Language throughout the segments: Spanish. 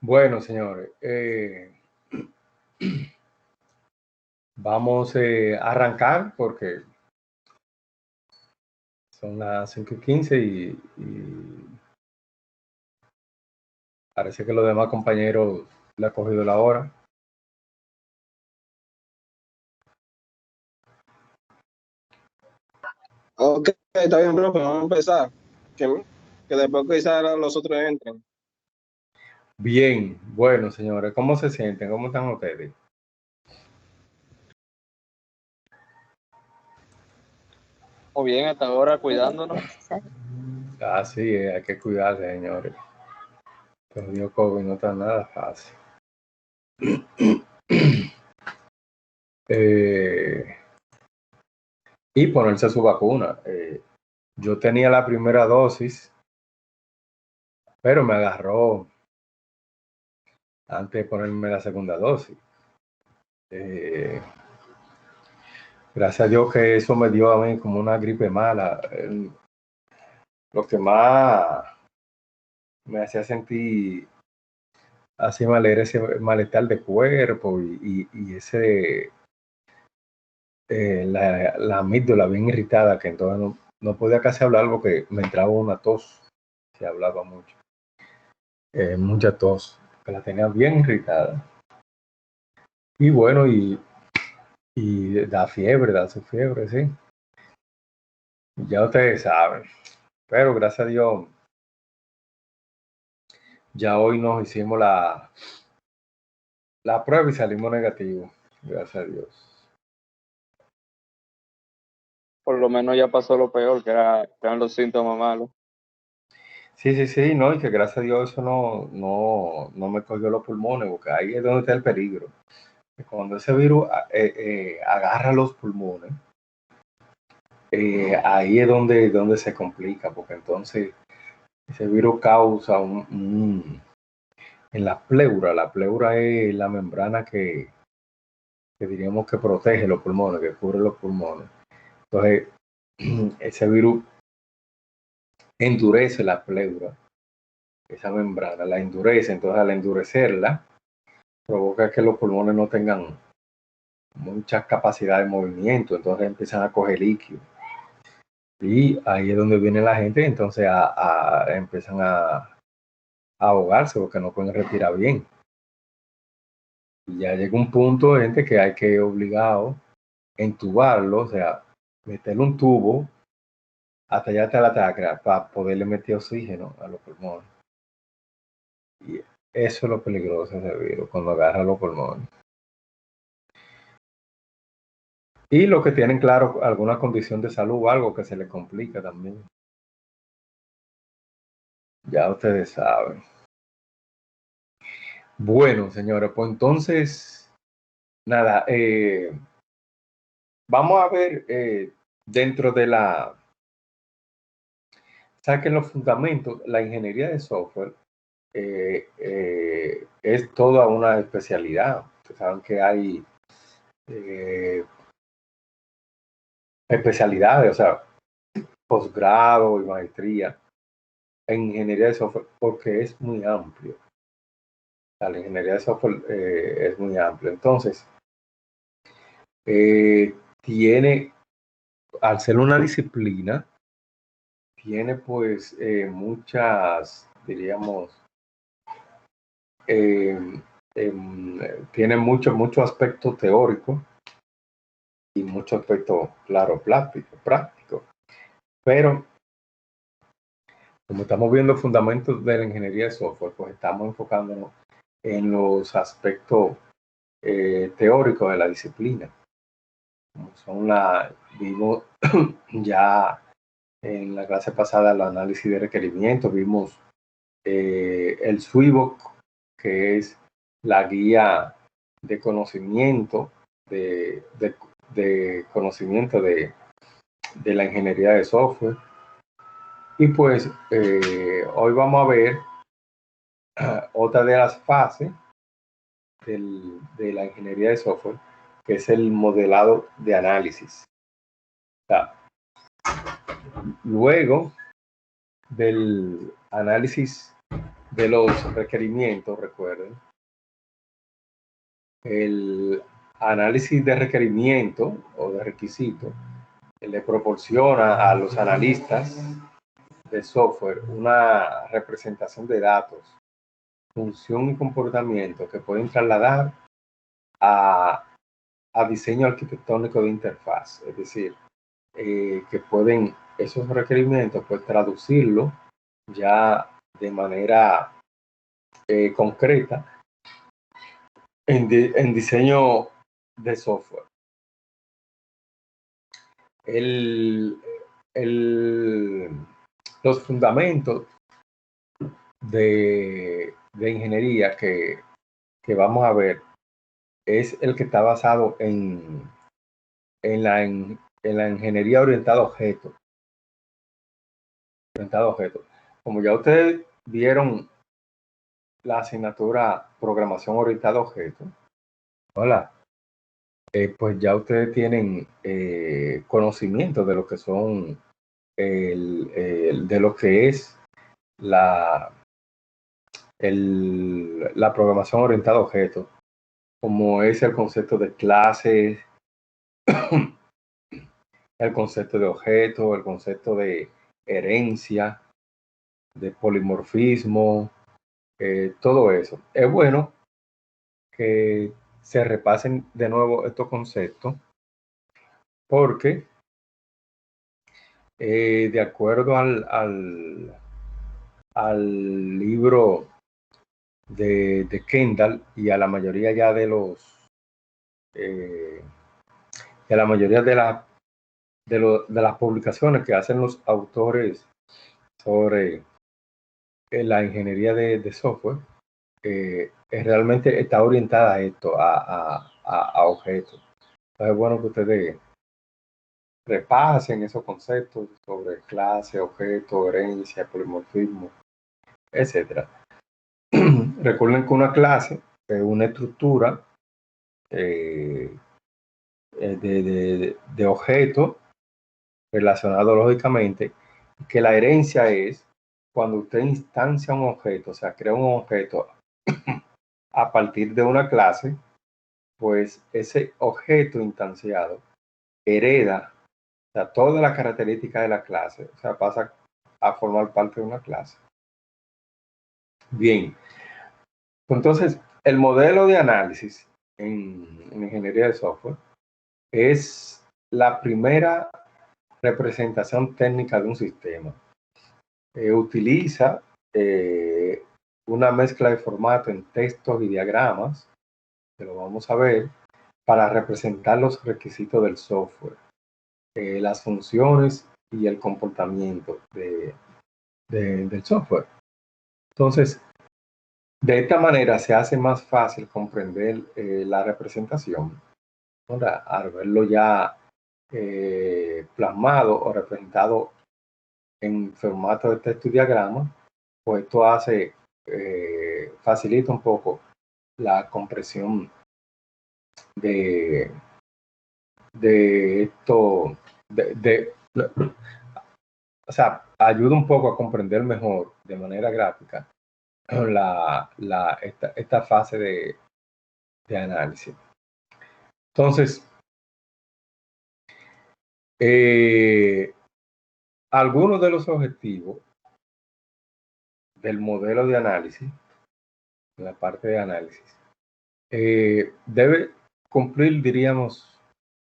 Bueno, señores, vamos a arrancar porque son las 5:15 y parece que los demás compañeros le ha cogido la hora. Ok, está bien, profe, vamos a empezar. Que después quizás los otros entren. Bien, bueno, señores, ¿cómo se sienten? ¿Cómo están ustedes? Muy bien, hasta ahora cuidándonos. Ah, sí, hay que cuidarse, señores. El Dios COVID no está nada fácil. Y ponerse su vacuna. Yo tenía la primera dosis, pero me agarró antes de ponerme la segunda dosis. Gracias a Dios que eso me dio a mí como una gripe mala. Lo que más me hacía sentir así mal era ese malestar de cuerpo y ese la amígdala bien irritada, que entonces no podía casi hablar porque me entraba una tos. Se hablaba mucho. Mucha tos, que la tenía bien irritada. Y bueno, y da su fiebre, sí. Ya ustedes saben. Pero gracias a Dios, ya hoy nos hicimos la prueba y salimos negativos. Gracias a Dios. Por lo menos ya pasó lo peor, que eran los síntomas malos. Sí, no, y que gracias a Dios eso no me cogió los pulmones, porque ahí es donde está el peligro. Cuando ese virus agarra los pulmones, ahí es donde se complica, porque entonces ese virus causa en la pleura es la membrana que diríamos que protege los pulmones, que cubre los pulmones. Entonces, ese virus endurece la pleura, esa membrana la endurece, entonces al endurecerla, provoca que los pulmones no tengan mucha capacidad de movimiento, entonces empiezan a coger líquido. Y ahí es donde viene la gente, entonces empiezan a ahogarse porque no pueden respirar bien. Y ya llega un punto, gente, que hay que obligado entubarlo, o sea, meterle un tubo hasta allá hasta la tráquea para poderle meter oxígeno a los pulmones. Y eso es lo peligroso de ese virus, cuando agarra los pulmones. Y los que tienen, claro, alguna condición de salud o algo que se les complica también. Ya ustedes saben. Bueno, señores, pues entonces, nada, vamos a ver dentro de saquen los fundamentos, la ingeniería de software es toda una especialidad. Ustedes saben que hay especialidades, o sea, posgrado y maestría en ingeniería de software, porque es muy amplio. O sea, la ingeniería de software es muy amplio. Entonces, tiene, al ser una disciplina, tiene pues muchas, diríamos, tiene mucho aspecto teórico y mucho aspecto, claro, práctico. Pero como estamos viendo fundamentos de la ingeniería de software, pues estamos enfocándonos en los aspectos teóricos de la disciplina. Como son vimos ya en la clase pasada el análisis de requerimientos, vimos el SWIBOK, que es la guía de conocimiento de conocimiento de la ingeniería de software. Y pues hoy vamos a ver otra de las fases de la ingeniería de software, que es el modelado de análisis. O sea, luego del análisis de los requerimientos, recuerden, el análisis de requerimiento o de requisito le proporciona a los analistas de software una representación de datos, función y comportamiento que pueden trasladar a diseño arquitectónico de interfaz, es decir, que pueden esos requerimientos pues traducirlo ya de manera concreta en diseño de software. Los fundamentos de ingeniería que vamos a ver es el que está basado en la ingeniería orientada a objetos. Como ya ustedes vieron la asignatura programación orientada a objetos, hola, pues ya ustedes tienen conocimiento de lo que son de lo que es la programación orientada a objetos, como es el concepto de clases, el concepto de objeto, el concepto de herencia, de polimorfismo, todo eso. Es bueno que se repasen de nuevo estos conceptos porque de acuerdo al libro de Kendall y a la mayoría ya de los a la mayoría de las publicaciones que hacen los autores sobre la ingeniería de software, realmente está orientada a esto, a objetos. Entonces es bueno que ustedes repasen esos conceptos sobre clase, objeto, herencia, polimorfismo, etcétera. Recuerden que una clase es una estructura de objetos relacionado lógicamente, que la herencia es cuando usted instancia un objeto, o sea, crea un objeto a partir de una clase, pues ese objeto instanciado hereda, o sea, todas las características de la clase, o sea, pasa a formar parte de una clase. Bien, entonces, el modelo de análisis en ingeniería de software es la primera representación técnica de un sistema. Utiliza una mezcla de formato en textos y diagramas, que lo vamos a ver, para representar los requisitos del software, las funciones y el comportamiento del software. Entonces, de esta manera se hace más fácil comprender la representación, ¿verdad? Al verlo ya plasmado o representado en formato de texto y diagrama, pues esto hace, facilita un poco la comprensión de esto, o sea, ayuda un poco a comprender mejor de manera gráfica esta fase de análisis. Entonces, algunos de los objetivos del modelo de análisis, en la parte de análisis, debe cumplir, diríamos,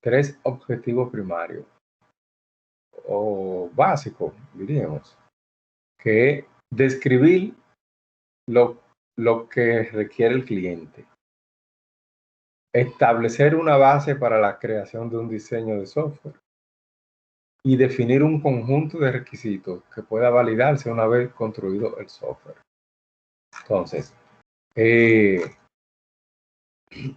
3 objetivos primarios o básicos, diríamos, que es describir lo que requiere el cliente, establecer una base para la creación de un diseño de software y definir un conjunto de requisitos que pueda validarse una vez construido el software. Entonces,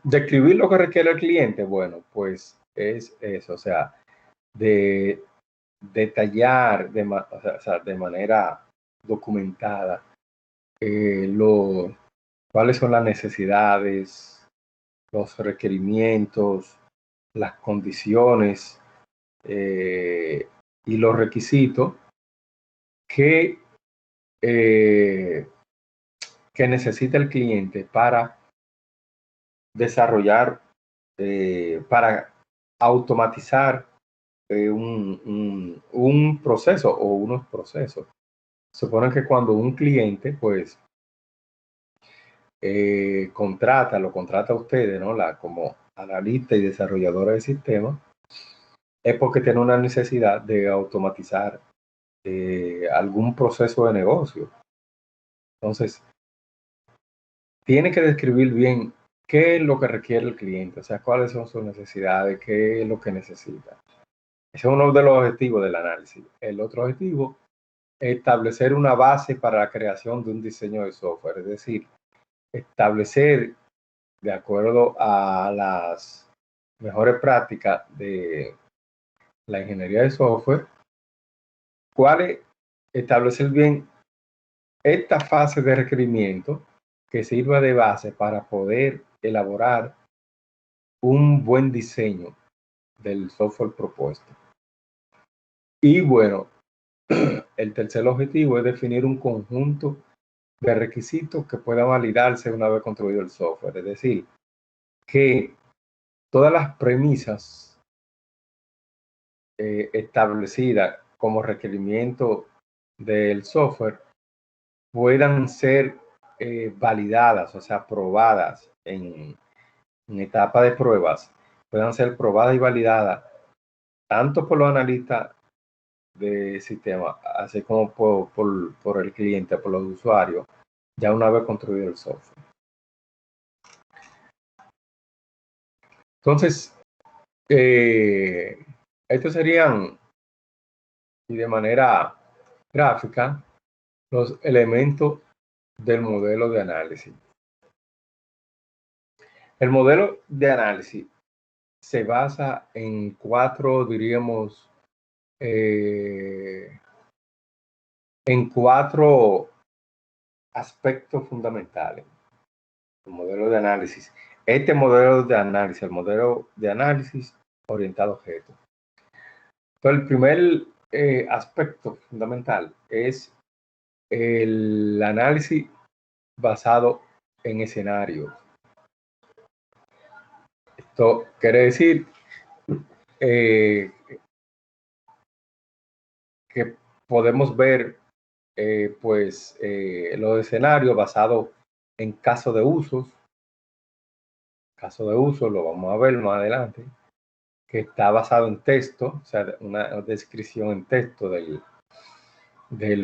describir lo que requiere el cliente, bueno, pues es eso, o sea, de detallar de manera documentada cuáles son las necesidades, los requerimientos, las condiciones y los requisitos que que necesita el cliente para desarrollar, para automatizar un proceso o unos procesos. Supone que cuando un cliente, pues, lo contrata a ustedes, ¿no? Como analista y desarrolladora de sistemas, es porque tiene una necesidad de automatizar algún proceso de negocio. Entonces, tiene que describir bien qué es lo que requiere el cliente, o sea, cuáles son sus necesidades, qué es lo que necesita. Ese es uno de los objetivos del análisis. El otro objetivo es establecer una base para la creación de un diseño de software, es decir, establecer, de acuerdo a las mejores prácticas de la ingeniería de software, establecer bien esta fase de requerimiento que sirva de base para poder elaborar un buen diseño del software propuesto. Y bueno, el tercer objetivo es definir un conjunto de requisitos que puedan validarse una vez construido el software. Es decir, que todas las premisas establecidas como requerimiento del software puedan ser validadas, o sea, probadas en etapa de pruebas, puedan ser probadas y validadas tanto por los analistas de sistema, así como por el cliente, por los usuarios, ya una vez construido el software. Entonces, estos serían, y de manera gráfica, los elementos del modelo de análisis. El modelo de análisis se basa en cuatro, diríamos, en cuatro aspectos fundamentales. El modelo de análisis. Este modelo de análisis, el modelo de análisis orientado a objetos. Entonces, el primer aspecto fundamental es el análisis basado en escenarios. Esto quiere decir que podemos ver los escenarios basados en casos de usos. Caso de uso lo vamos a ver más adelante, que está basado en texto, o sea, una descripción en texto del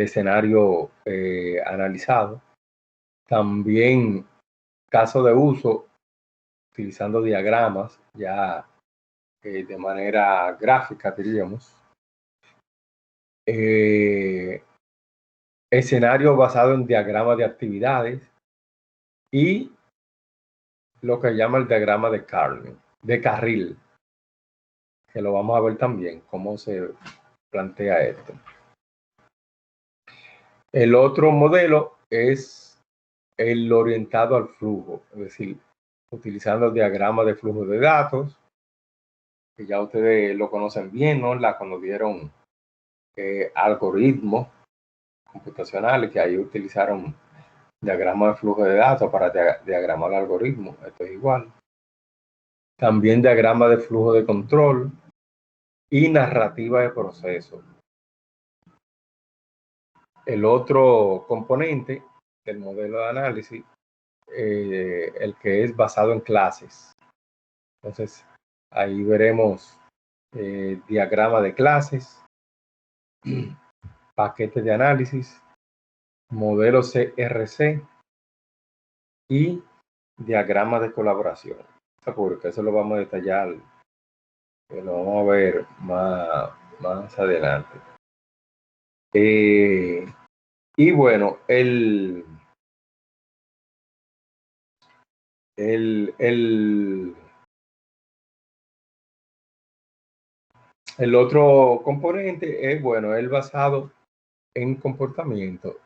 escenario analizado. También caso de uso utilizando diagramas ya de manera gráfica, diríamos. Escenario basado en diagramas de actividades y lo que llama el diagrama de carril, que lo vamos a ver también, cómo se plantea esto. El otro modelo es el orientado al flujo, es decir, utilizando diagramas de flujo de datos, que ya ustedes lo conocen bien, ¿no? Cuando vieron algoritmos computacionales, que ahí utilizaron diagramas de flujo de datos para diagramar algoritmos, esto es igual. También diagrama de flujo de control y narrativa de proceso. El otro componente del modelo de análisis, el que es basado en clases. Entonces, ahí veremos diagrama de clases, paquetes de análisis, modelo CRC y diagrama de colaboración. Porque eso lo vamos a detallar, lo vamos a ver más adelante. Y bueno, el otro componente es, bueno, el basado en comportamiento,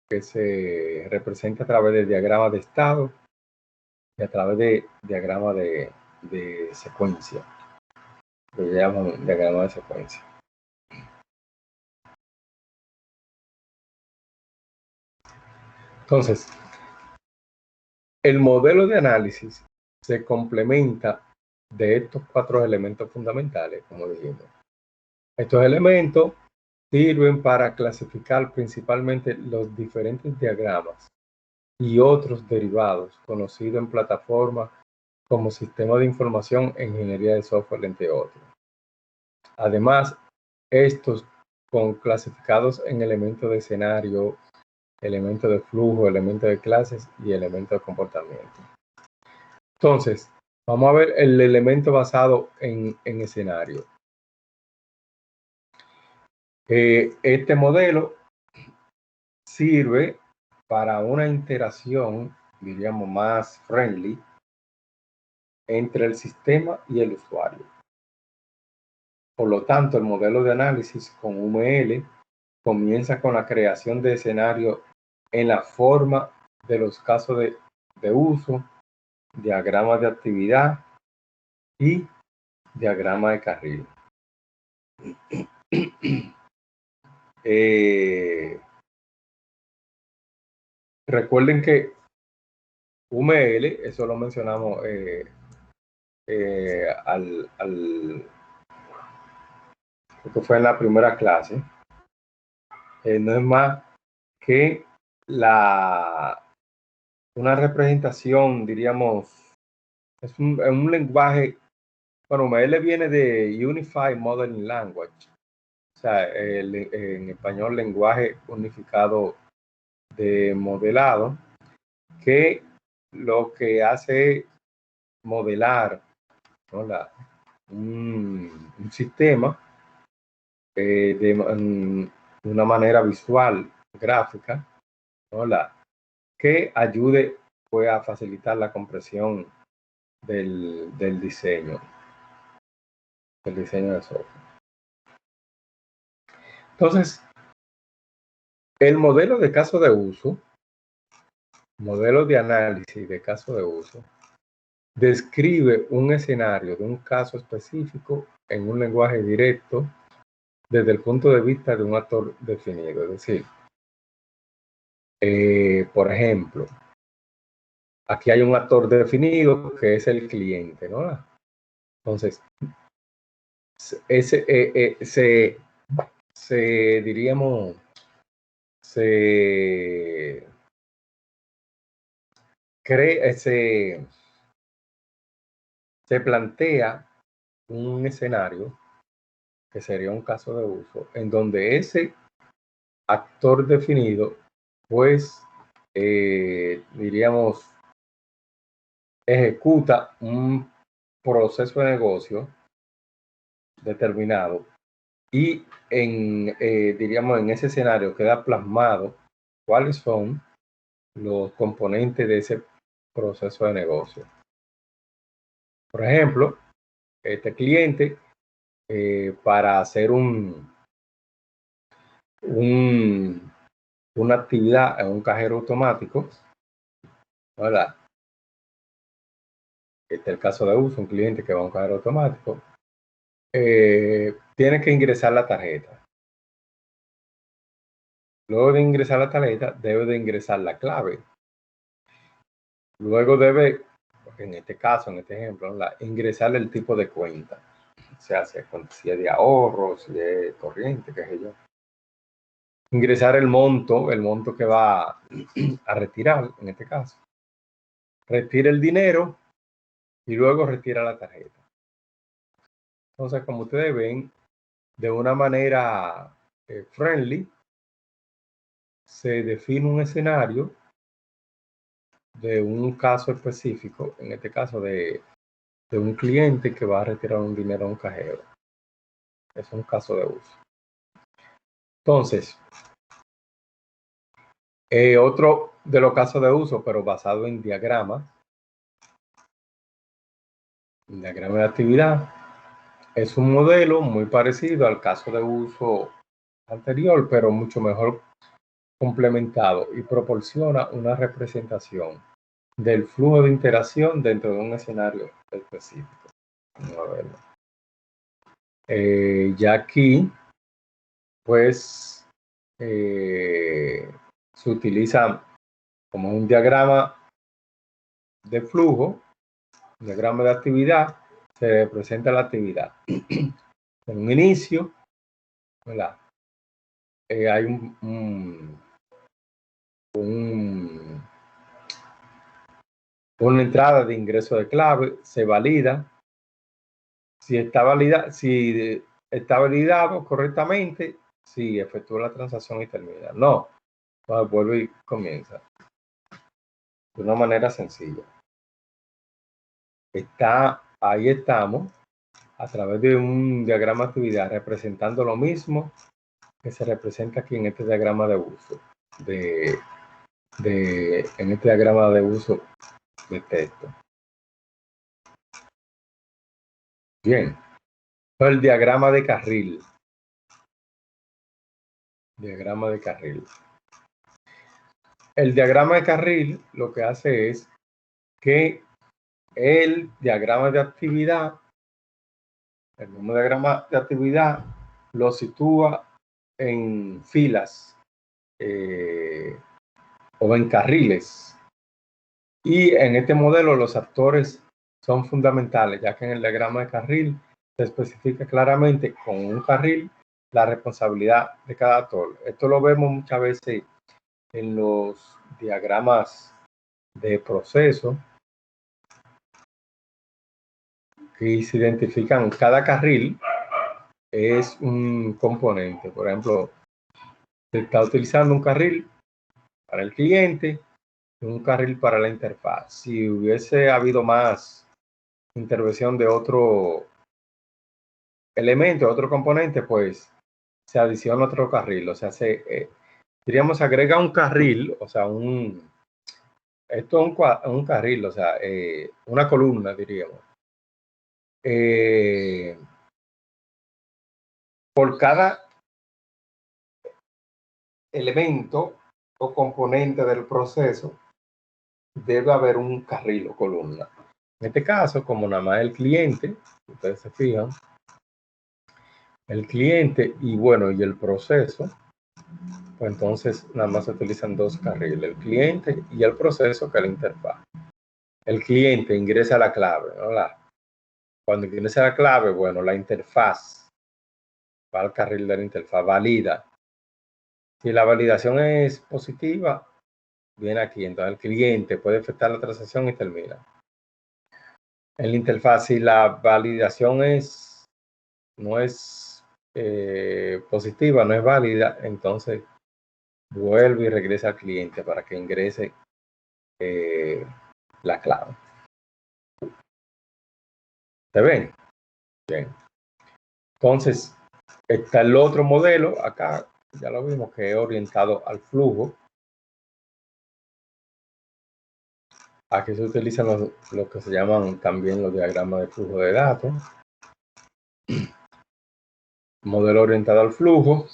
que se representa a través de diagramas de estado y a través de diagramas de secuencia, que llaman diagrama de secuencia. Entonces, el modelo de análisis se complementa de estos 4 elementos fundamentales, como dijimos. Estos elementos sirven para clasificar principalmente los diferentes diagramas y otros derivados conocidos en plataformas como sistema de información e ingeniería de software, entre otros. Además, estos son clasificados en elementos de escenario, elementos de flujo, elementos de clases y elementos de comportamiento. Entonces, vamos a ver el elemento basado en escenario. Este modelo sirve para una interacción, diríamos, más friendly entre el sistema y el usuario. Por lo tanto, el modelo de análisis con UML comienza con la creación de escenarios en la forma de los casos de uso, diagrama de actividad y diagrama de carril. Recuerden que UML, eso lo mencionamos esto fue en la primera clase, no es más que una representación, diríamos, es un lenguaje, bueno, UML viene de Unified Modeling Language, o sea, en español, lenguaje unificado de modelado, que lo que hace es modelar, ¿no?, un sistema de una manera visual, gráfica, ¿no?, que ayude, pues, a facilitar la comprensión del diseño de software. Entonces, el modelo de caso de uso, modelo de análisis de caso de uso, describe un escenario de un caso específico en un lenguaje directo desde el punto de vista de un actor definido. Es decir, por ejemplo, aquí hay un actor definido que es el cliente, ¿no? Entonces, diríamos, se plantea un escenario que sería un caso de uso en donde ese actor definido, pues, diríamos, ejecuta un proceso de negocio determinado y diríamos, en ese escenario queda plasmado cuáles son los componentes de ese proceso de negocio. Por ejemplo, este cliente, para hacer una actividad en un cajero automático, ¿verdad? Este es el caso de uso, un cliente que va a un cajero automático, tiene que ingresar la tarjeta. Luego de ingresar la tarjeta, debe de ingresar la clave. Luego debe, en este caso, en este ejemplo, ingresar el tipo de cuenta. O sea, si es de ahorro, si es corriente, qué sé yo. Ingresar el monto que va a retirar, en este caso. Retira el dinero y luego retira la tarjeta. Entonces, como ustedes ven, de una manera friendly, se define un escenario de un caso específico, en este caso de un cliente que va a retirar un dinero a un cajero. Es un caso de uso. Entonces, otro de los casos de uso, pero basado en diagramas, diagrama de actividad, es un modelo muy parecido al caso de uso anterior, pero mucho mejor complementado y proporciona una representación del flujo de interacción dentro de un escenario específico. Vamos a verlo. Ya aquí, pues, se utiliza como un diagrama de flujo, diagrama de actividad, se representa la actividad. En un inicio, ¿verdad? Hay una entrada de ingreso de clave, se valida. Si está validado correctamente, sí, efectúa la transacción y termina. No, entonces vuelve y comienza. De una manera sencilla. Ahí estamos, a través de un diagrama de actividad, representando lo mismo que se representa aquí en este diagrama de uso, en este diagrama de uso de texto. Bien, el diagrama de carril. Diagrama de carril. El diagrama de carril lo que hace es que el diagrama de actividad, el mismo diagrama de actividad, lo sitúa en filas o en carriles. Y en este modelo los actores son fundamentales, ya que en el diagrama de carril se especifica claramente con un carril la responsabilidad de cada actor. Esto lo vemos muchas veces en los diagramas de proceso, que se identifican cada carril es un componente. Por ejemplo, se está utilizando un carril para el cliente y un carril para la interfaz. Si hubiese habido más intervención de otro elemento, otro componente, pues se adiciona otro carril. O sea, diríamos, se agrega un carril, o sea, esto es un carril, o sea, una columna, diríamos. Por cada elemento o componente del proceso debe haber un carril o columna. En este caso, como nada más el cliente, ustedes se fijan, el cliente y bueno, y el proceso, pues entonces nada más se utilizan dos carriles, el cliente y el proceso, que es la interfaz. El cliente ingresa la clave, ¿no? Cuando ingresa la clave, bueno, la interfaz va al carril de la interfaz, valida. Si la validación es positiva, viene aquí. Entonces el cliente puede efectuar la transacción y termina. En la interfaz, si la validación no es positiva, no es válida, entonces vuelve y regresa al cliente para que ingrese la clave. ¿Se ven? Bien. Entonces, está el otro modelo, acá ya lo vimos, que es orientado al flujo. Aquí se utilizan lo que se llaman también los diagramas de flujo de datos. Modelo orientado al flujo.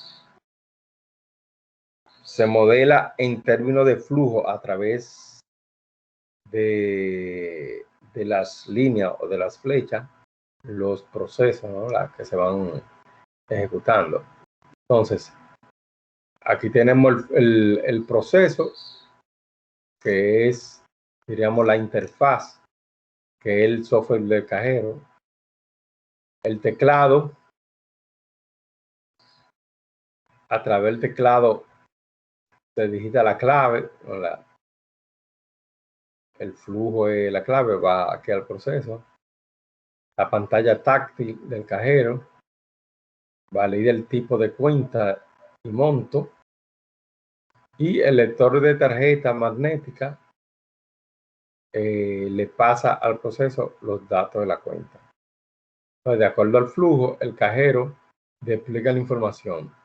Se modela en términos de flujo a través de las líneas o de las flechas, los procesos, ¿no? Las que se van ejecutando. Entonces, aquí tenemos el proceso, que es, diríamos, la interfaz, que es el software del cajero. El teclado, a través del teclado se digita la clave, el flujo de la clave va aquí al proceso. La pantalla táctil del cajero valida el tipo de cuenta y monto. Y el lector de tarjeta magnética le pasa al proceso los datos de la cuenta. Entonces, de acuerdo al flujo, el cajero despliega la información.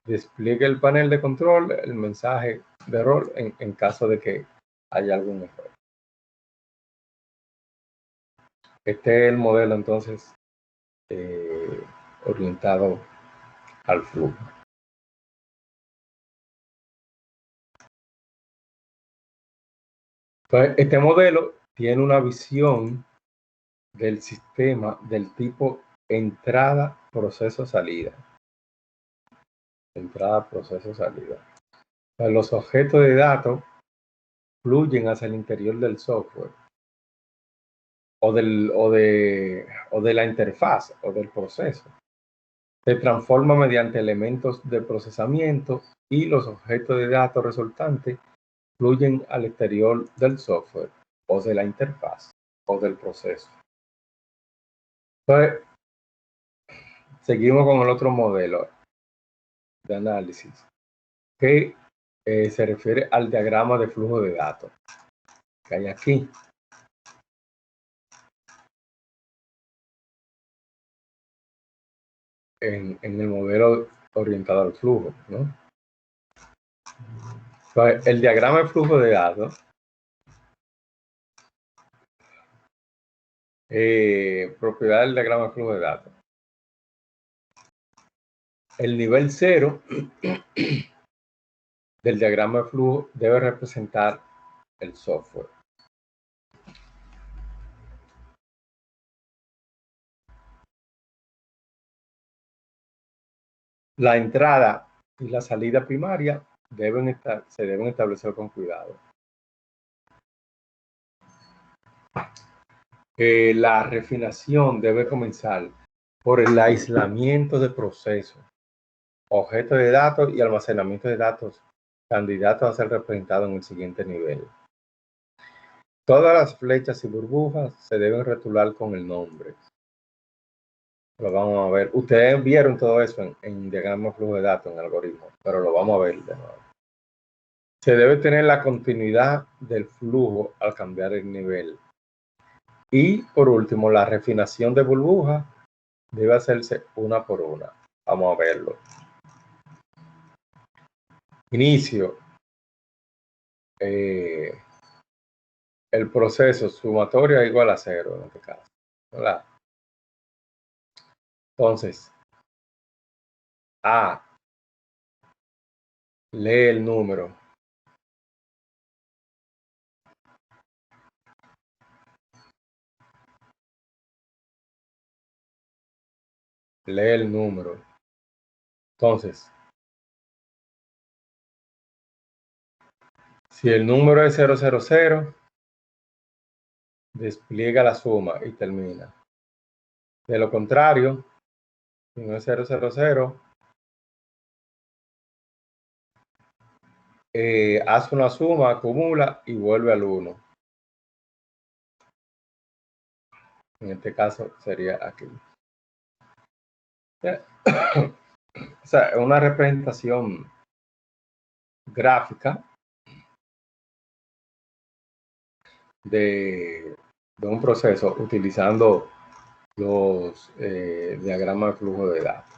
Despliega el panel de control, el mensaje de error en caso de que haya algún error. Este es el modelo entonces orientado al flujo. Entonces, este modelo tiene una visión del sistema del tipo entrada, proceso, salida. Entrada, proceso, salida. Entonces, los objetos de datos fluyen hacia el interior del software o de la interfaz o del proceso. Se transforma mediante elementos de procesamiento y los objetos de datos resultantes fluyen al exterior del software o de la interfaz o del proceso. Entonces, seguimos con el otro modelo de análisis que se refiere al diagrama de flujo de datos que hay aquí. En el modelo orientado al flujo, ¿no? Entonces, el diagrama de flujo de datos propiedad del diagrama de flujo de datos. El nivel 0 del diagrama de flujo debe representar el software. La entrada y la salida primaria se deben establecer con cuidado. La refinación debe comenzar por el aislamiento de procesos, objetos de datos y almacenamiento de datos candidatos a ser representados en el siguiente nivel. Todas las flechas y burbujas se deben rotular con el nombre. Lo vamos a ver. Ustedes vieron todo eso en diagrama de flujo de datos, en algoritmo, pero lo vamos a ver de nuevo. Se debe tener la continuidad del flujo al cambiar el nivel. Y por último, la refinación de burbujas debe hacerse una por una. Vamos a verlo. Inicio. El proceso sumatorio es igual a 0 en este caso, ¿verdad? Entonces, A lee el número. Lee el número. Entonces, si el número es 000, despliega la suma y termina. De lo contrario, si no es 000, hace una suma, acumula y vuelve al 1. En este caso sería aquí. O sea, es una representación gráfica de un proceso utilizando los diagramas de flujo de datos.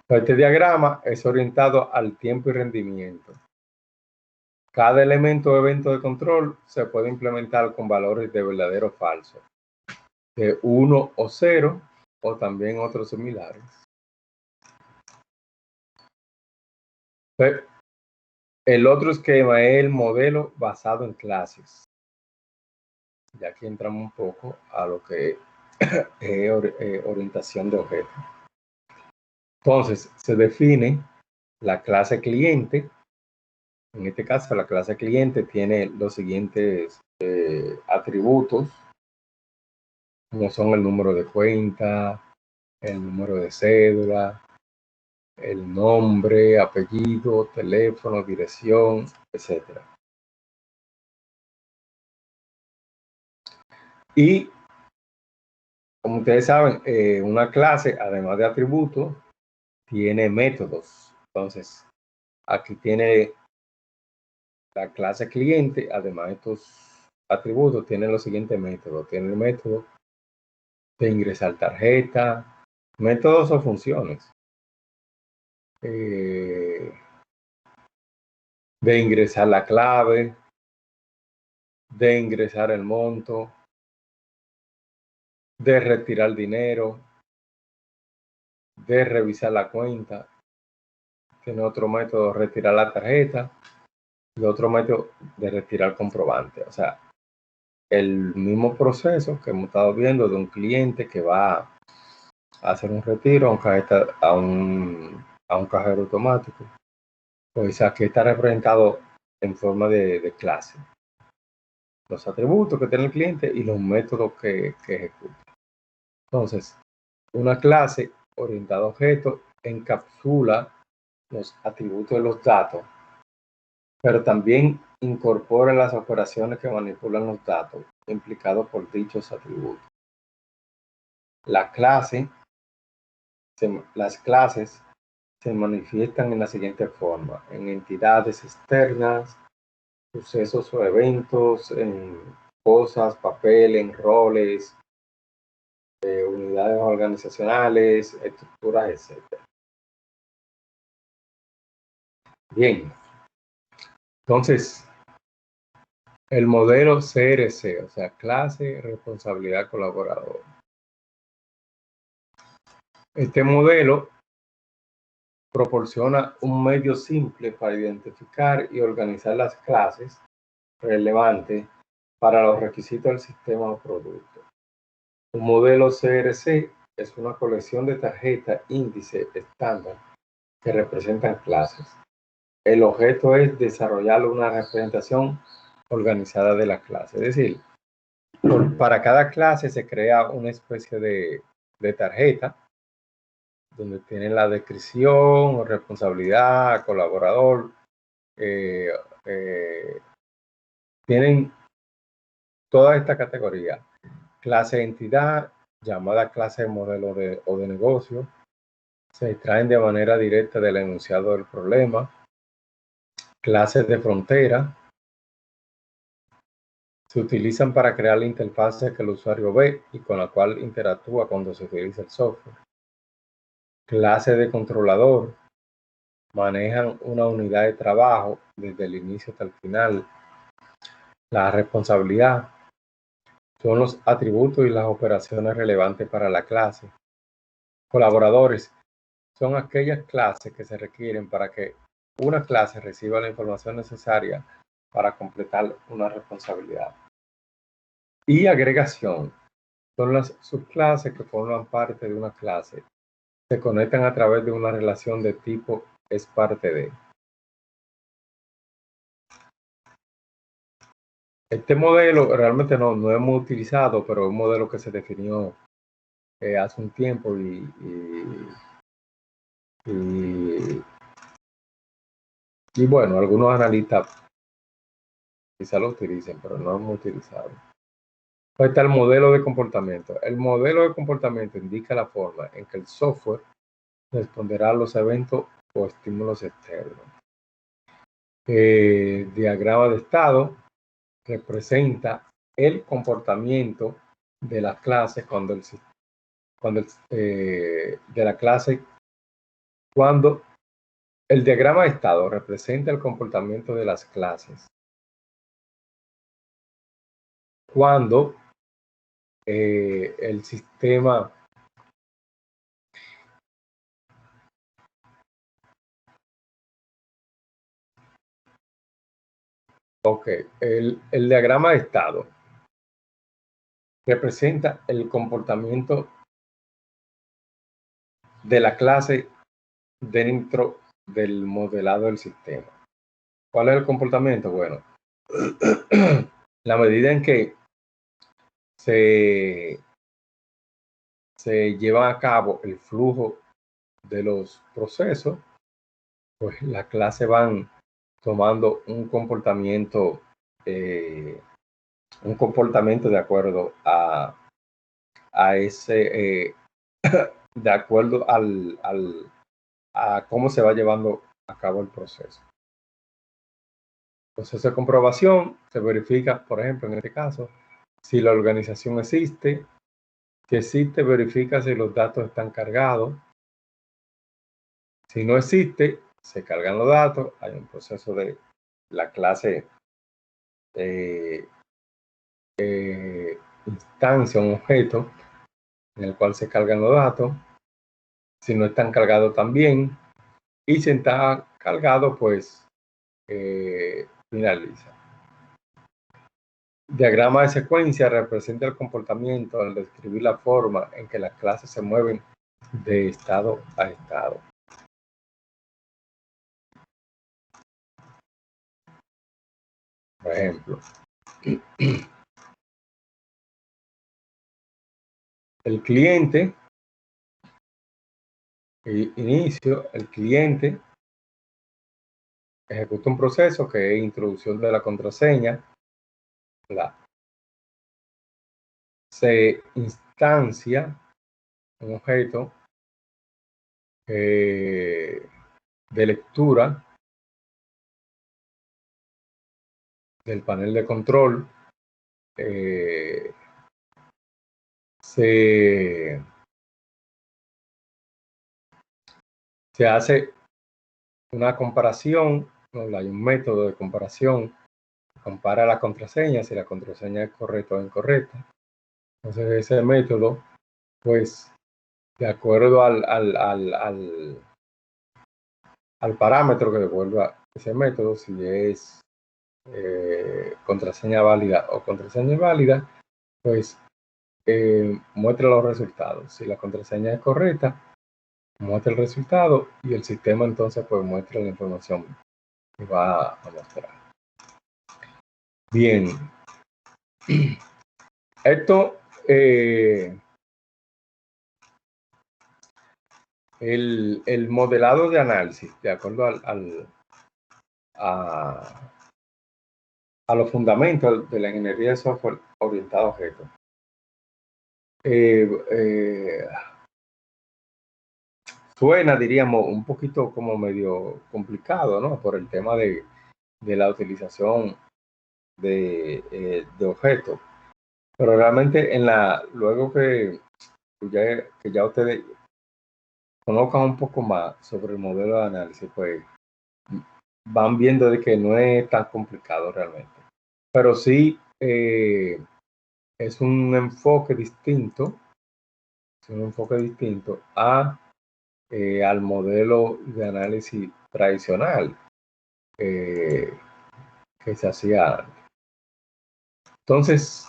Este diagrama es orientado al tiempo y rendimiento. Cada elemento o evento de control se puede implementar con valores de verdadero o falso, de 1 o 0, o también otros similares. El otro esquema es el modelo basado en clases. Y aquí entramos un poco a lo que es orientación de objetos. Entonces, se define la clase cliente. En este caso, la clase cliente tiene los siguientes atributos, como son el número de cuenta, el número de cédula, el nombre, apellido, teléfono, dirección, etc. Y, como ustedes saben, una clase, además de atributos, tiene métodos. Entonces, aquí tiene la clase cliente, además de estos atributos, tiene los siguientes métodos. Tiene el método de ingresar tarjeta, métodos o funciones. De ingresar la clave, de ingresar el monto, de retirar dinero, de revisar la cuenta. Tiene otro método, retirar la tarjeta, y otro método de retirar comprobante. O sea, el mismo proceso que hemos estado viendo de un cliente que va a hacer un retiro a un cajero automático. Pues aquí está representado en forma de clase. Los atributos que tiene el cliente y los métodos que ejecuta. Entonces, una clase orientada a objetos encapsula los atributos de los datos, pero también incorpora las operaciones que manipulan los datos implicados por dichos atributos. Las clases se manifiestan en la siguiente forma: en entidades externas, sucesos o eventos, en cosas, papel, en roles, unidades organizacionales, estructuras, etc. Bien, entonces, el modelo CRC, o sea, clase, responsabilidad, colaborador. Este modelo proporciona un medio simple para identificar y organizar las clases relevantes para los requisitos del sistema o producto. Un modelo CRC es una colección de tarjetas índice estándar que representan clases. El objeto es desarrollar una representación organizada de la clase. Es decir, para cada clase se crea una especie de tarjeta donde tienen la descripción, responsabilidad, colaborador. Tienen toda esta categoría. Clase de entidad, llamada clase de modelo o de negocio, se extraen de manera directa del enunciado del problema. Clases de frontera se utilizan para crear la interfaz que el usuario ve y con la cual interactúa cuando se utiliza el software. Clases de controlador manejan una unidad de trabajo desde el inicio hasta el final. La responsabilidad son los atributos y las operaciones relevantes para la clase. Colaboradores son aquellas clases que se requieren para que una clase reciba la información necesaria para completar una responsabilidad. Y agregación son las subclases que forman parte de una clase. Se conectan a través de una relación de tipo es parte de. Este modelo realmente no hemos utilizado, pero es un modelo que se definió hace un tiempo y bueno, algunos analistas quizá lo utilicen, pero no hemos utilizado. Ahí está el modelo de comportamiento. El modelo de comportamiento indica la forma en que el software responderá a los eventos o estímulos externos. Diagrama de estado representa el comportamiento de la clase cuando el diagrama de estado representa el comportamiento de las clases cuando el sistema el diagrama de estado representa el comportamiento de la clase dentro del modelado del sistema. ¿Cuál es el comportamiento? Bueno, la medida en que se lleva a cabo el flujo de los procesos, pues las clases van tomando un comportamiento de acuerdo a ese de acuerdo a cómo se va llevando a cabo el proceso. Proceso de comprobación se verifica, por ejemplo, en este caso, si la organización existe. Si existe, verifica si los datos están cargados. Si no existe, se cargan los datos. Hay un proceso de la clase instancia, un objeto, en el cual se cargan los datos. Si no están cargados también. Y si está cargado, pues finaliza. Diagrama de secuencia representa el comportamiento al describir la forma en que las clases se mueven de estado a estado. Por ejemplo, el cliente, inicio, el cliente ejecuta un proceso que es introducción de la contraseña, se instancia un objeto de lectura del panel de control, se hace una comparación, ¿no? Hay un método de comparación, compara la contraseña, si la contraseña es correcta o incorrecta. Entonces ese método, pues, de acuerdo al parámetro que devuelva ese método, si es contraseña válida o contraseña inválida, pues muestra los resultados. Si la contraseña es correcta, muestra el resultado y el sistema entonces pues muestra la información que va a mostrar. Bien. Esto, el modelado de análisis, de acuerdo a los fundamentos de la ingeniería de software orientado a objetos. Suena, diríamos, un poquito como medio complicado, ¿no? Por el tema de la utilización de objetos. Pero realmente luego que ya ustedes conozcan un poco más sobre el modelo de análisis, pues van viendo de que no es tan complicado realmente. Pero sí es un enfoque distinto, al modelo de análisis tradicional que se hacía antes. Entonces,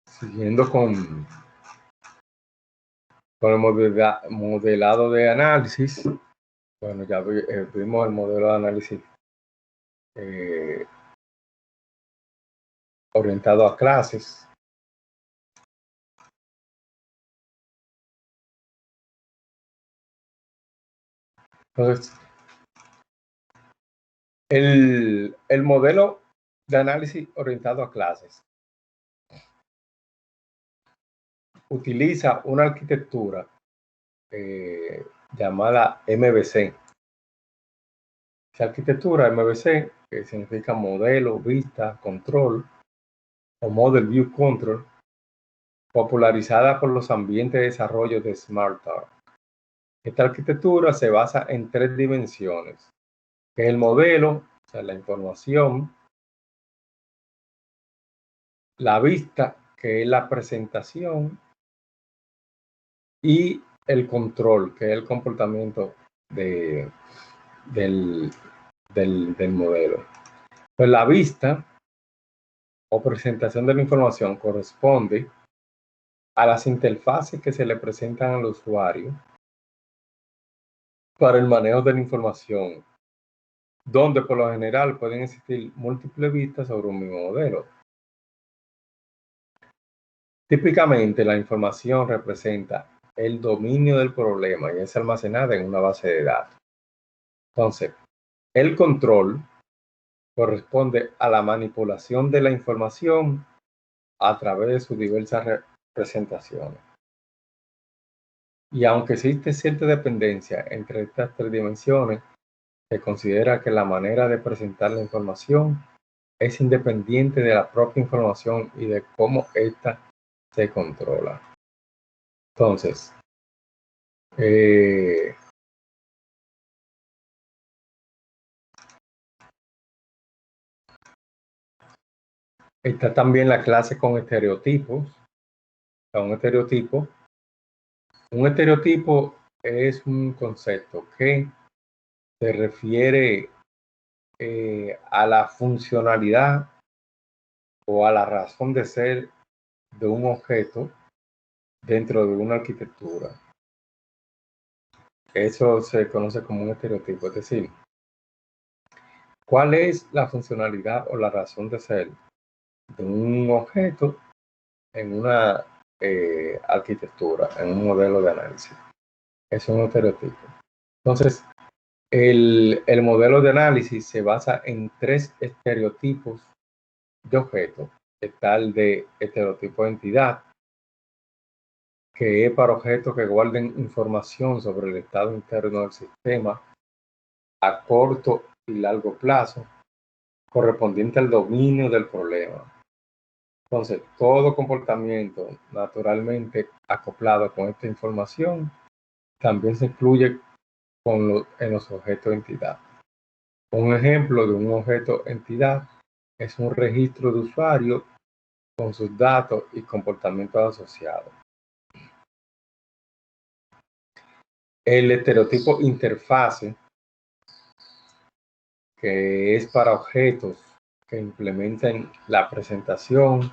siguiendo con el modelado de análisis, bueno, ya vimos el modelo de análisis orientado a clases. Entonces, el modelo de análisis orientado a clases utiliza una arquitectura llamada MVC. Esa arquitectura MVC, que significa modelo, vista, control, o Model View Control, popularizada por los ambientes de desarrollo de SmartTalk. Esta arquitectura se basa en 3 dimensiones, que es el modelo, o sea, la información, la vista, que es la presentación, y el control, que es el comportamiento del modelo. Pues la vista o presentación de la información corresponde a las interfaces que se le presentan al usuario para el manejo de la información, donde por lo general pueden existir múltiples vistas sobre un mismo modelo. Típicamente la información representa el dominio del problema y es almacenada en una base de datos. Entonces, el control corresponde a la manipulación de la información a través de sus diversas representaciones. Y aunque existe cierta dependencia entre estas 3 dimensiones, se considera que la manera de presentar la información es independiente de la propia información y de cómo ésta se controla. Entonces, está también la clase con estereotipos. Un estereotipo es un concepto que se refiere a la funcionalidad o a la razón de ser de un objeto dentro de una arquitectura. Eso se conoce como un estereotipo, es decir, ¿cuál es la funcionalidad o la razón de ser de un objeto en una arquitectura, en un modelo de análisis? Es un estereotipo. Entonces, el modelo de análisis se basa en 3 estereotipos de objetos. Está el de estereotipo de entidad, que es para objetos que guarden información sobre el estado interno del sistema a corto y largo plazo, correspondiente al dominio del problema. Entonces, todo comportamiento naturalmente acoplado con esta información también se incluye en los objetos de entidad. Un ejemplo de un objeto entidad es un registro de usuario con sus datos y comportamientos asociados. El estereotipo interfase, que es para objetos que implementen la presentación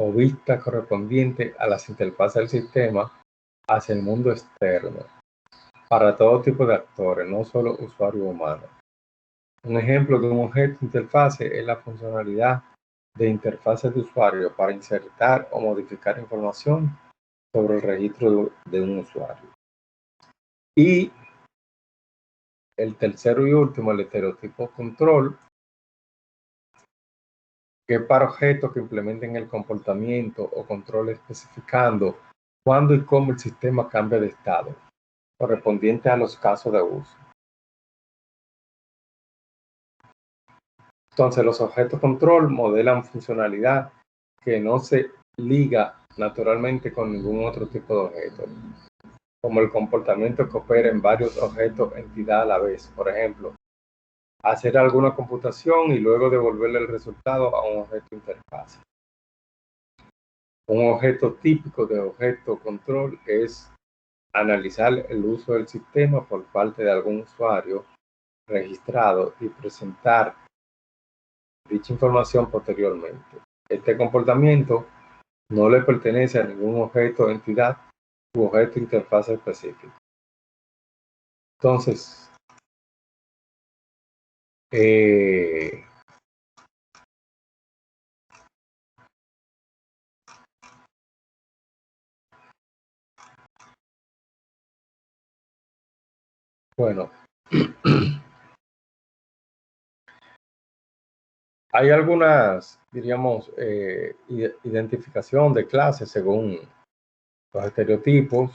o vista correspondiente a las interfaces del sistema hacia el mundo externo, para todo tipo de actores, no solo usuarios humanos. Un ejemplo de un objeto interfase es la funcionalidad de interfase de usuario para insertar o modificar información sobre el registro de un usuario. Y el tercero y último, el estereotipo control, que es para objetos que implementen el comportamiento o control especificando cuándo y cómo el sistema cambia de estado, correspondiente a los casos de uso. Entonces, los objetos control modelan funcionalidad que no se liga naturalmente con ningún otro tipo de objeto, como el comportamiento que opera en varios objetos entidad a la vez. Por ejemplo, hacer alguna computación y luego devolverle el resultado a un objeto interfaz. Un objeto típico de objeto control es analizar el uso del sistema por parte de algún usuario registrado y presentar dicha información posteriormente. Este comportamiento no le pertenece a ningún objeto entidad u objeto interfaz específico. Entonces, bueno, hay algunas, diríamos, identificación de clases según los estereotipos.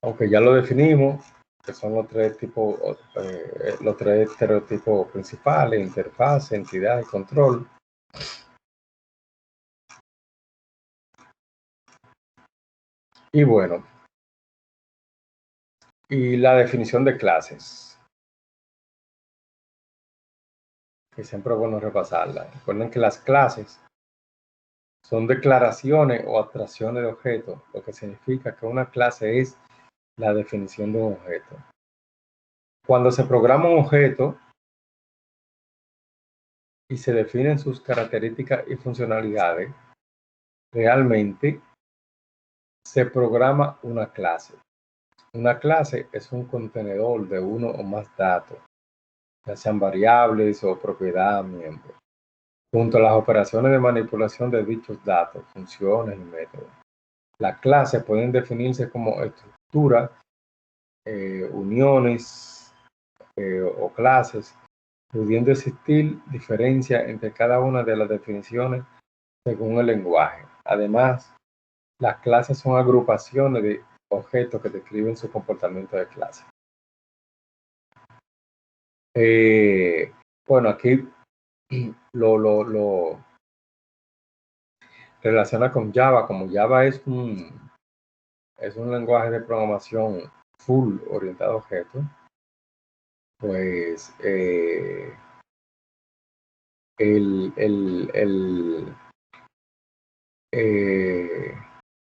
Aunque ya lo definimos, que son los 3 tipos, los 3 estereotipos principales: interfaz, entidad y control. Y bueno, y la definición de clases, que siempre es bueno repasarla. Recuerden que las clases son declaraciones o abstracciones de objetos, lo que significa que una clase es la definición de un objeto. Cuando se programa un objeto y se definen sus características y funcionalidades, realmente se programa una clase. Una clase es un contenedor de uno o más datos, ya sean variables o propiedad miembros, junto a las operaciones de manipulación de dichos datos, funciones y métodos. Las clases pueden definirse como estructuras, uniones o clases, pudiendo existir diferencia entre cada una de las definiciones según el lenguaje. Además, las clases son agrupaciones de objetos que describen su comportamiento de clase. Bueno, aquí lo relaciona con Java. Como Java es un lenguaje de programación full orientado a objetos, pues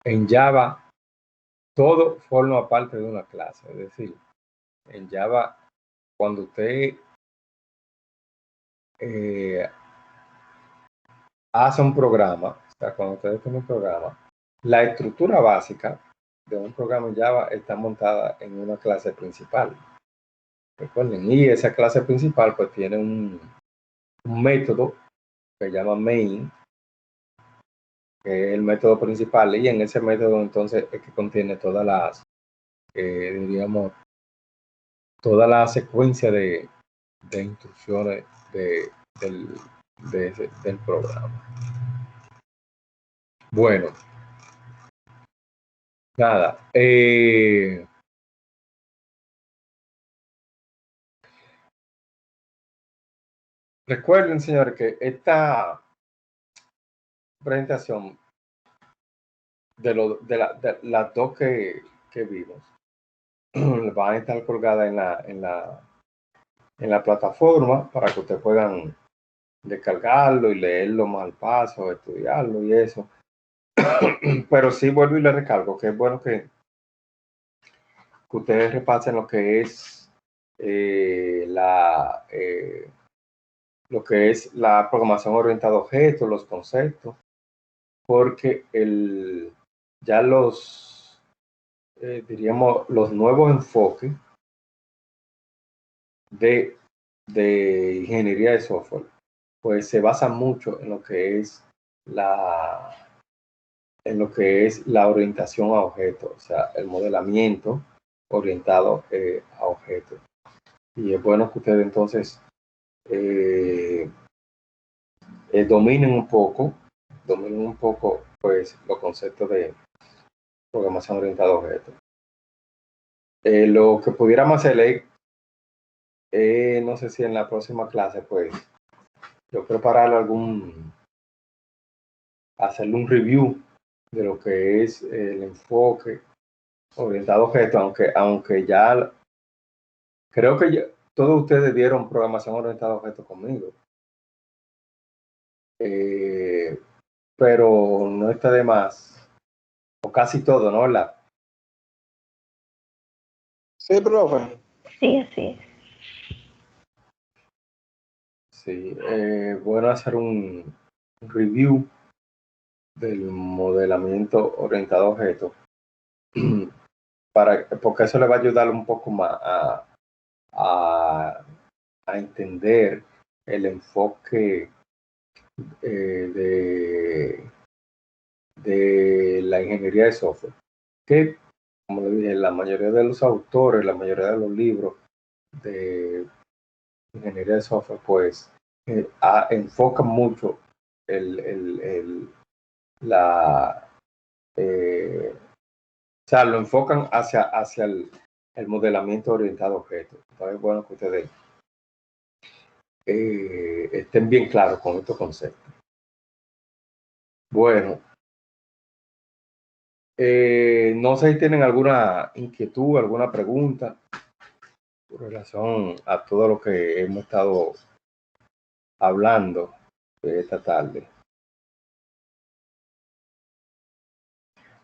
en Java todo forma parte de una clase. Es decir, en Java, cuando usted hace un programa, o sea, cuando usted define un programa, la estructura básica de un programa en Java está montada en una clase principal. Recuerden, y esa clase principal pues tiene un método que se llama main, que es el método principal, y en ese método entonces es que contiene todas las, diríamos, toda la secuencia de instrucciones del programa. Bueno, nada. Recuerden, señores, que esta presentación de las dos que vimos van a estar colgadas en la plataforma para que ustedes puedan descargarlo y leerlo más al paso, estudiarlo y eso. Pero sí vuelvo y le recalco que es bueno que ustedes repasen lo que es lo que es la programación orientada a objetos, los conceptos, porque ya diríamos, los nuevos enfoques de ingeniería de software, pues se basan mucho en lo que es la orientación a objetos, o sea, el modelamiento orientado a objetos. Y es bueno que ustedes entonces dominen un poco pues los conceptos de programación orientada a objetos. Lo que pudiéramos hacer es, no sé si en la próxima clase, pues yo preparar hacerle un review de lo que es el enfoque orientado a objetos, aunque ya creo que todos ustedes dieron programación orientada a objetos conmigo. Pero no está de más, o casi todo, ¿no? Sí, profe. Sí, así es. Sí, bueno hacer un review del modelamiento orientado a objetos, porque eso le va a ayudar un poco más a entender el enfoque de la ingeniería de software, que, como le dije, la mayoría de los autores, la mayoría de los libros de ingeniería de software, pues enfocan mucho o sea, lo enfocan hacia el modelamiento orientado a objetos. Entonces es bueno que ustedes estén bien claros con estos conceptos. Bueno, no sé si tienen alguna inquietud, alguna pregunta con relación a todo lo que hemos estado hablando esta tarde.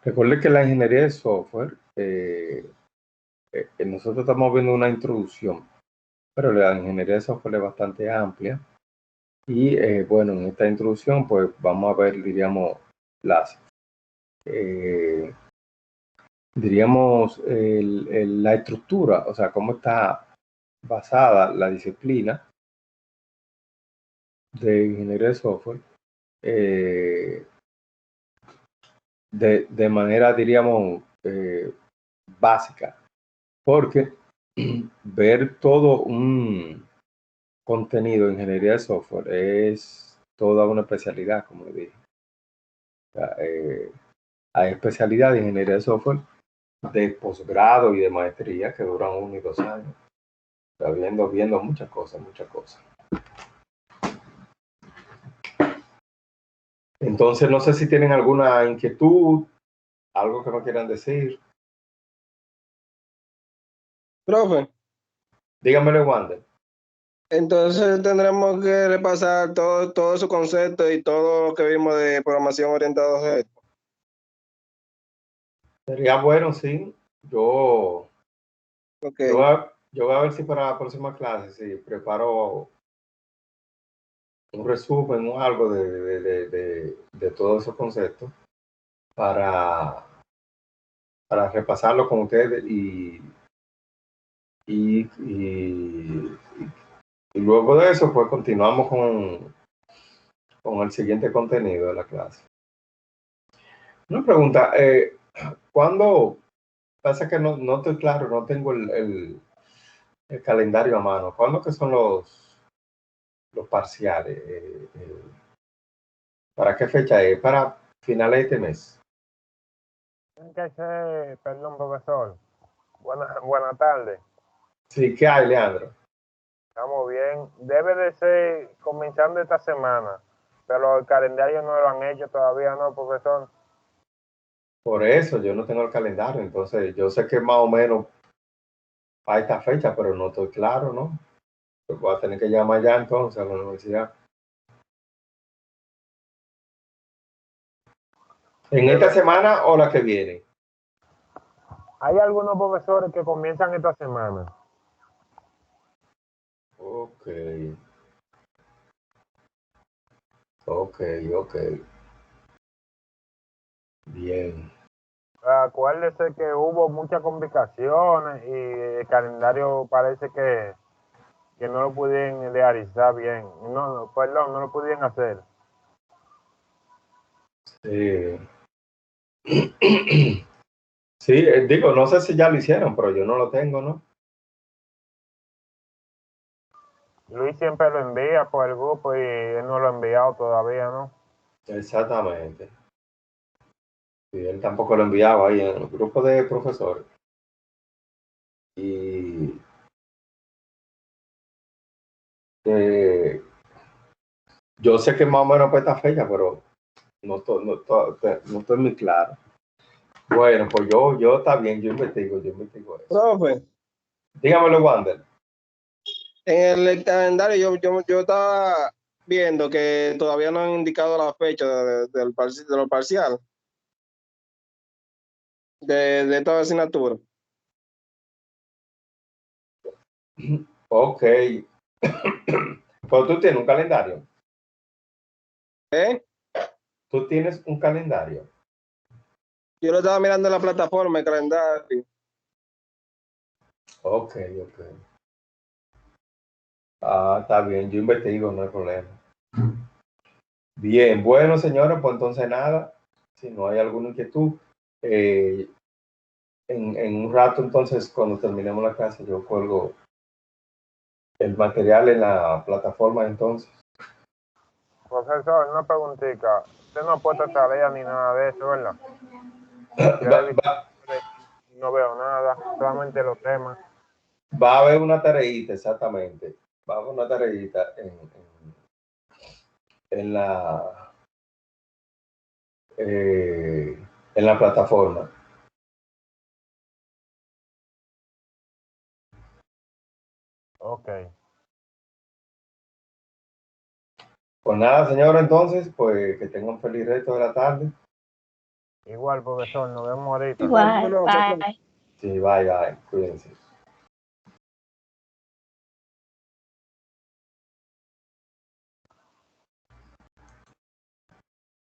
Recuerde que la ingeniería de software, nosotros estamos viendo una introducción, pero la ingeniería de software es bastante amplia. Y bueno, en esta introducción, pues vamos a ver, diríamos, la estructura, o sea, cómo está basada la disciplina de ingeniería de software de manera, diríamos, básica, porque ver todo un contenido de ingeniería de software es toda una especialidad, como le dije. O sea, hay especialidad de ingeniería de software de posgrado y de maestría que duran 1 y 2 años. Está viendo muchas cosas. Entonces, no sé si tienen alguna inquietud, algo que me quieran decir. Profe, Dígamelo, Wander. entonces tendremos que repasar todo su concepto y todo lo que vimos de programación orientada a objetos. Sería bueno, sí. Yo, Ok. yo voy a ver si para la próxima clase, si preparo un resumen o algo de todos esos conceptos para, para repasarlo con ustedes y, y, y luego de eso, pues continuamos con el siguiente contenido de la clase. Una pregunta, ¿cuándo? Pasa que no estoy claro, no tengo el calendario a mano. ¿Cuándo que son los parciales? ¿Para qué fecha es? ¿Para finales de este mes? Tiene que ser, perdón, profesor. Buenas tardes. Sí, ¿qué hay, Leandro? Estamos bien. Debe de ser comenzando esta semana, pero el calendario no lo han hecho todavía, ¿no, profesor? Por eso yo no tengo el calendario, entonces yo sé que más o menos a esta fecha, pero no estoy claro, ¿no? Pues voy a tener que llamar ya entonces a la universidad. ¿En esta semana o la que viene? Hay algunos profesores que comienzan esta semana. Ok. Ok, ok. Bien. Acuérdese que hubo muchas complicaciones y el calendario parece que no lo pudieron realizar bien. No, perdón, no lo pudieron hacer. Sí. Sí, digo, no sé si ya lo hicieron, pero yo no lo tengo, ¿no? Luis siempre lo envía por el grupo y él no lo ha enviado todavía, ¿no? Exactamente. Sí, él tampoco lo enviaba ahí en el grupo de profesores. Y yo sé que más o menos para esta fecha, pero no estoy muy claro. Bueno, pues yo está bien, yo investigo eso. Profe, Dígamelo, Wander. en el calendario yo estaba viendo que todavía no han indicado la fecha de lo parcial de toda asignatura. Ok. Pues tú tienes un calendario. ¿Eh? Tú tienes un calendario. Yo lo estaba mirando en la plataforma, el calendario. Ok, ok. Ah, está bien, yo investigo, no hay problema. Bien, bueno, señores, pues entonces nada, si no hay alguna inquietud, en un rato entonces, cuando terminemos la clase, yo cuelgo el material en la plataforma entonces. Profesor, una preguntita. Usted no ha puesto tarea ni nada de eso, ¿verdad? Yo Va, he visto va- y no veo nada, solamente los temas. va a haber una tareita, exactamente. Va a haber una tareita en en la plataforma. Ok. Pues nada, señor, entonces, pues que tengan un feliz resto de la tarde. Igual, profesor, nos vemos ahorita. Igual, Bueno, bye. Sí, bye, bye, cuídense.